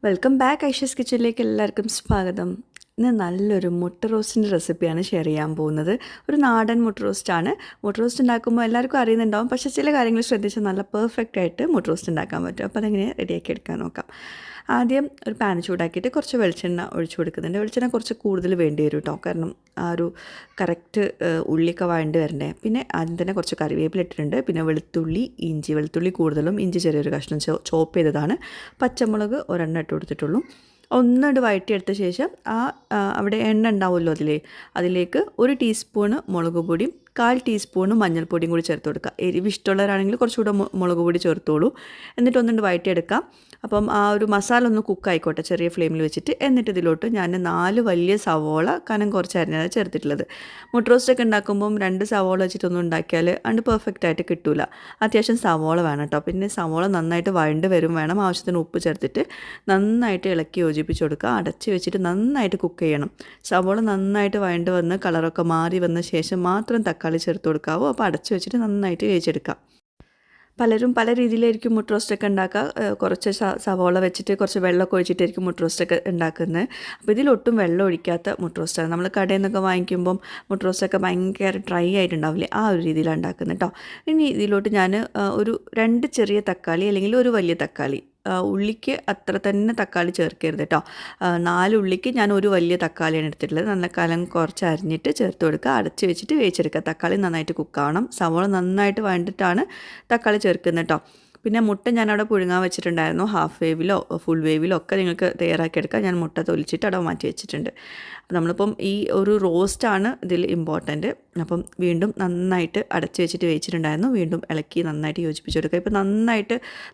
Welcome back Aisha's കിച്ചണിലേക്ക് എല്ലാവർക്കും സ്വാഗതം. ഇന്ന് നല്ലൊരു മുട്ട റോസ്റ്റിൻ്റെ റെസിപ്പിയാണ് ഷെയർ ചെയ്യാൻ പോകുന്നത്. ഒരു നാടൻ മുട്ട റോസ്റ്റാണ്. മുട്ട റോസ്റ്റ് ഉണ്ടാക്കുമ്പോൾ എല്ലാവർക്കും അറിയുന്നുണ്ടാവും, പക്ഷേ ചില കാര്യങ്ങൾ ശ്രദ്ധിച്ചാൽ നല്ല പെർഫെക്റ്റ് ആയിട്ട് മുട്ട റോസ്റ്റ് ഉണ്ടാക്കാൻ പറ്റും. അപ്പോൾ അതെങ്ങനെ റെഡിയാക്കി എടുക്കാൻ നോക്കാം. ആദ്യം ഒരു പാൻ ചൂടാക്കിയിട്ട് കുറച്ച് വെളിച്ചെണ്ണ ഒഴിച്ചു കൊടുക്കുന്നുണ്ട്. വെളിച്ചെണ്ണ കുറച്ച് കൂടുതൽ വേണ്ടി വരും കേട്ടോ, കാരണം ആ ഒരു കറക്റ്റ് ഉള്ളിയൊക്കെ വഴണ്ട് വരണ്ടേ. പിന്നെ ആദ്യം തന്നെ കുറച്ച് കറിവേപ്പില ഇട്ടിട്ടുണ്ട്. പിന്നെ വെളുത്തുള്ളി കൂടുതലും, ഇഞ്ചി ചെറിയൊരു കഷ്ണം ചോപ്പ് ചെയ്തതാണ്. പച്ചമുളക് ഒരെണ്ണം ഇട്ട് കൊടുത്തിട്ടുള്ളൂ. ഒന്നിട്ട് വഴറ്റിയെടുത്ത ശേഷം അവിടെ എണ്ണ ഉണ്ടാവുമല്ലോ അതിലേക്ക് 1 ടീസ്പൂണ് മുളക് പൊടിയും 1/4 ടീസ്പൂണ് മഞ്ഞൾപ്പൊടിയും കൂടി ചേർത്ത് കൊടുക്കുക. എരിവ് ഇഷ്ടമുള്ളവരാണെങ്കിൽ കുറച്ചുകൂടെ മുളക് പൊടി ചേർത്തോളൂ. എന്നിട്ട് ഒന്നിട്ട് വഴറ്റിയെടുക്കാം. അപ്പം ആ ഒരു മസാല ഒന്ന് കുക്കായിക്കോട്ടെ ചെറിയ ഫ്ലെയിമിൽ വെച്ചിട്ട്. എന്നിട്ട് ഇതിലോട്ട് ഞാൻ 4 വലിയ സവോള കനം കുറച്ച് അരിഞ്ഞാണ് ചേർത്തിട്ടുള്ളത്. മുട്ട റോസ്റ്റൊക്കെ ഉണ്ടാക്കുമ്പം 2 സവോള വെച്ചിട്ടൊന്നും ഉണ്ടാക്കിയാൽ അത് പെർഫെക്റ്റ് ആയിട്ട് കിട്ടില്ല. അത്യാവശ്യം സവോള വേണം കേട്ടോ. പിന്നെ സവോള നന്നായിട്ട് വഴണ്ട് വരും വേണം. ആവശ്യത്തിന് ഉപ്പ് ചേർത്തിട്ട് നന്നായിട്ട് ഇളക്കി യോജിപ്പിച്ച് കൊടുക്കുക. അടച്ച് വെച്ചിട്ട് നന്നായിട്ട് കുക്ക് ചെയ്യണം. സവോള നന്നായിട്ട് വഴണ്ട് വന്ന് കളറൊക്കെ മാറി വന്ന ശേഷം മാത്രം തക്കാളി ചേർത്ത് കൊടുക്കാവൂ. അപ്പോൾ അടച്ച് വെച്ചിട്ട് നന്നായിട്ട് വേവിച്ചെടുക്കാം. പലരും പല രീതിയിലായിരിക്കും മുട്ട റോസ്റ്റൊക്കെ ഉണ്ടാക്കുക. കുറച്ച് സവോള വെച്ചിട്ട് കുറച്ച് വെള്ളമൊക്കെ ഒഴിച്ചിട്ടായിരിക്കും മുട്ട റോസ്റ്റൊക്കെ ഉണ്ടാക്കുന്നത്. അപ്പോൾ ഇതിലൊട്ടും വെള്ളം ഒഴിക്കാത്ത മുട്ട റോസ്റ്റാണ്. നമ്മൾ കടയിൽ നിന്നൊക്കെ വാങ്ങിക്കുമ്പം മുട്ട റോസ്റ്റൊക്കെ ഭയങ്കര ഡ്രൈ ആയിട്ടുണ്ടാവില്ലേ, ആ ഒരു രീതിയിലാണ് ഉണ്ടാക്കുന്നത് കേട്ടോ. ഇനി ഇതിലോട്ട് ഞാൻ ഒരു 2 ചെറിയ തക്കാളി അല്ലെങ്കിൽ ഒരു വലിയ തക്കാളി, ഉള്ളിക്ക് അത്ര തന്നെ തക്കാളി ചേർക്കരുത് കേട്ടോ. 4 ഉള്ളിക്ക് ഞാൻ ഒരു വലിയ തക്കാളിയാണ് എടുത്തിട്ടുള്ളത്. നല്ല കലം കുറച്ച് അരിഞ്ഞിട്ട് ചേർത്ത് കൊടുക്കുക. അടച്ച് വെച്ചിട്ട് വേവിച്ചെടുക്കുക. തക്കാളി നന്നായിട്ട് കുക്കാവണം. സവോള നന്നായിട്ട് വഴണ്ടിട്ടാണ് തക്കാളി ചേർക്കുന്നത് കേട്ടോ. പിന്നെ മുട്ട ഞാനവിടെ പുഴുങ്ങാൻ വെച്ചിട്ടുണ്ടായിരുന്നു. ഹാഫ് വേവിലോ ഫുൾ വേവിലോ ഒക്കെ നിങ്ങൾക്ക് തയ്യാറാക്കിയെടുക്കാം. ഞാൻ മുട്ട തൊലിച്ചിട്ട് അവിടെ മാറ്റി വെച്ചിട്ടുണ്ട്. നമ്മളിപ്പം ഈ ഒരു റോസ്റ്റാണ് ഇതിൽ ഇമ്പോർട്ടൻറ്റ്. അപ്പം വീണ്ടും നന്നായിട്ട് അടച്ച് വെച്ചിട്ട് വേവിച്ചിട്ടുണ്ടായിരുന്നു. വീണ്ടും ഇളക്കി നന്നായിട്ട് യോജിപ്പിച്ചെടുക്കുക. ഇപ്പോൾ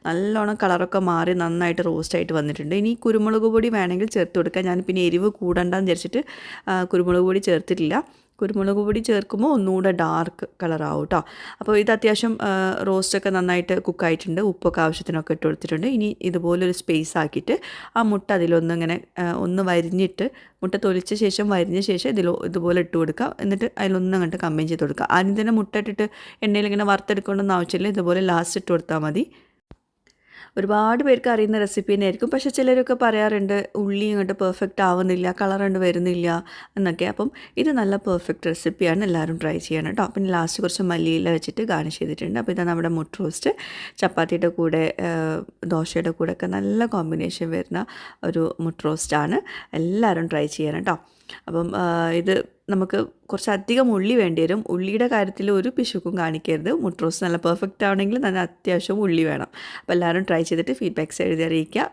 നല്ലോണം കളറൊക്കെ മാറി നന്നായിട്ട് റോസ്റ്റായിട്ട് വന്നിട്ടുണ്ട്. ഇനി കുരുമുളക് പൊടി വേണമെങ്കിൽ ചേർത്ത് കൊടുക്കുക. ഞാൻ പിന്നെ എരിവ് കൂടണ്ടെന്ന് വിചാരിച്ചിട്ട് കുരുമുളക് പൊടി ചേർത്തിട്ടില്ല. കുരുമുളക് പൊടി ചേർക്കുമ്പോൾ ഒന്നുകൂടെ ഡാർക്ക് കളറാവും കേട്ടോ. അപ്പോൾ ഇത് അത്യാവശ്യം റോസ്റ്റൊക്കെ നന്നായിട്ട് കുക്കായിട്ടുണ്ട്. ഉപ്പൊക്കെ ആവശ്യത്തിനൊക്കെ ഇട്ട് കൊടുത്തിട്ടുണ്ട്. ഇനി ഇതുപോലൊരു സ്പേസ് ആക്കിയിട്ട് ആ മുട്ട അതിലൊന്നിങ്ങനെ ഒന്ന് വരിഞ്ഞിട്ട്, മുട്ട തൊലിച്ച ശേഷം വരിഞ്ഞ ശേഷം ഇതുപോലെ ഇട്ട് കൊടുക്കുക. എന്നിട്ട് അതിലൊന്നും അങ്ങോട്ട് കമ്പൈൻ ചെയ്ത് കൊടുക്കുക. ആദ്യം തന്നെ മുട്ട ഇട്ടിട്ട് എണ്ണയിൽ ഇങ്ങനെ വറുത്തെടുക്കേണ്ടൊന്നും ആവശ്യമില്ല. ഇതുപോലെ ലാസ്റ്റ് ഇട്ട് കൊടുത്താൽ മതി. ഒരുപാട് പേർക്ക് അറിയുന്ന റെസിപ്പി തന്നെയായിരിക്കും. പക്ഷേ ചിലരൊക്കെ പറയാറുണ്ട് ഉള്ളി ഇങ്ങോട്ട് പെർഫെക്റ്റ് ആവുന്നില്ല, കളർ കൊണ്ട് വരുന്നില്ല എന്നൊക്കെ. അപ്പം ഇത് നല്ല പെർഫെക്റ്റ് റെസിപ്പിയാണ്. എല്ലാവരും ട്രൈ ചെയ്യണം കേട്ടോ. പിന്നെ ലാസ്റ്റ് കുറച്ച് മല്ലിയില വെച്ചിട്ട് ഗാർണിഷ് ചെയ്തിട്ടുണ്ട്. അപ്പോൾ ഇതാ നമ്മുടെ മുട്ട റോസ്റ്റ്. ചപ്പാത്തിയുടെ കൂടെ ദോശയുടെ കൂടെ ഒക്കെ നല്ല കോമ്പിനേഷൻ വരുന്ന ഒരു മുട്ട റോസ്റ്റാണ്. എല്ലാവരും ട്രൈ ചെയ്യണം കേട്ടോ. അപ്പം ഇത് നമുക്ക് കുറച്ചധികം ഉള്ളി വേണ്ടി വരും. ഉള്ളിയുടെ കാര്യത്തിൽ ഒരു പിശുക്കും കാണിക്കരുത്. മുട്ട റോസ്റ്റ് നല്ല പെർഫെക്റ്റ് ആവണമെങ്കിൽ നല്ല അത്യാവശ്യം ഉള്ളി വേണം. അപ്പോൾ എല്ലാവരും ട്രൈ ചെയ്തിട്ട് ഫീഡ്ബാക്ക്സ് എഴുതി അറിയിക്കുക.